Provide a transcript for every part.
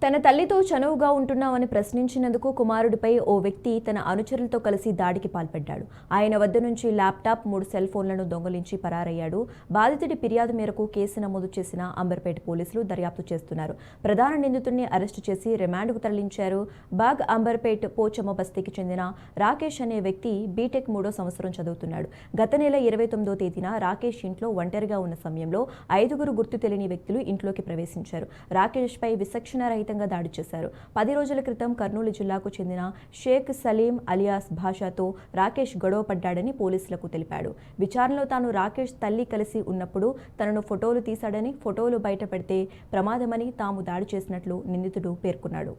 తన తల్లితో చనువుగా ఉంటున్నామని ప్రశ్నించినందుకు కుమారుడిపై ఓ వ్యక్తి తన అనుచరులతో కలిసి దాడికి పాల్పడ్డాడు. ఆయన వద్ద నుంచి ల్యాప్టాప్, 3 సెల్ ఫోన్లను దొంగిలించి పరారయ్యాడు. బాధితుడి ఫిర్యాదు మేరకు కేసు నమోదు చేసిన అంబర్పేట పోలీసులు దర్యాప్తు చేస్తున్నారు. ప్రధాన నిందితుడిని అరెస్టు చేసి రిమాండ్కు తరలించారు. బాగ్ అంబర్పేట్ పోచమ్మ బస్తీకి చెందిన రాకేష్ అనే వ్యక్తి బీటెక్ 3వ సంవత్సరం చదువుతున్నాడు. గత నెల 29వ తేదీన రాకేష్ ఇంట్లో ఒంటరిగా ఉన్న సమయంలో 5గురు గుర్తు తెలియని వ్యక్తులు ఇంట్లోకి ప్రవేశించారు. రాకేష్ పై విచక్షణ రహితంగా దాడి చేశారు. 10 రోజుల క్రితం కర్నూలు జిల్లాకు చెందిన షేక్ సలీం అలియాస్ భాషాతో రాకేష్ గొడవ పడ్డాడని పోలీసులకు తెలిపాడు. విచారణలో తాను రాకేష్ తల్లి కలిసి ఉన్నప్పుడు తనను ఫోటోలు తీశాడని, ఫోటోలు బయట పెడితే ప్రమాదమని తాము దాడి చేసినట్లు నిందితుడు పేర్కొన్నాడు.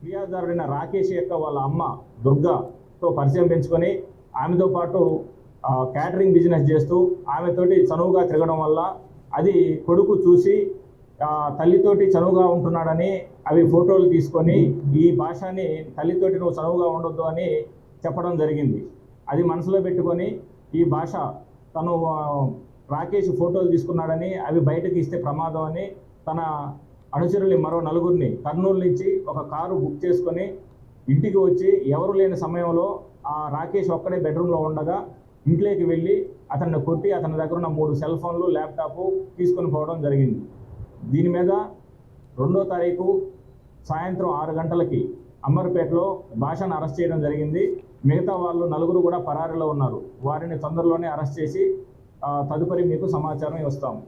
ఫిర్యాదుదారుడైన రాకేష్ యొక్క వాళ్ళ అమ్మ దుర్గాతో పరిచయం పెంచుకొని ఆమెతో పాటు క్యాటరింగ్ బిజినెస్ చేస్తూ ఆమెతోటి చనువుగా తిరగడం వల్ల అది కొడుకు చూసి తల్లితోటి చనువుగా ఉంటున్నాడని అవి ఫోటోలు తీసుకొని ఈ భాషని తల్లితోటి నువ్వు చనువుగా ఉండొద్దు అని చెప్పడం జరిగింది. అది మనసులో పెట్టుకొని ఈ భాష తను రాకేష్ ఫోటోలు తీసుకున్నాడని అవి బయటకు ఇస్తే ప్రమాదం అని తన అనుచరుల్ని మరో 4గురిని కర్నూలు నుంచి ఒక కారు బుక్ చేసుకొని ఇంటికి వచ్చి ఎవరు లేని సమయంలో ఆ రాకేష్ ఒక్కడే బెడ్రూమ్లో ఉండగా ఇంట్లోకి వెళ్ళి అతన్ని కొట్టి అతని దగ్గర ఉన్న 3 సెల్ ఫోన్లు, ల్యాప్టాప్ తీసుకొని పోవడం జరిగింది. దీని మీద 2వ తారీఖు సాయంత్రం 6 గంటలకి అంబర్పేటలో భాషను అరెస్ట్ చేయడం జరిగింది. మిగతా వాళ్ళు 4గురు కూడా పరారీలో ఉన్నారు. వారిని తొందరలోనే అరెస్ట్ చేసి తదుపరి మీకు సమాచారం ఇస్తాము.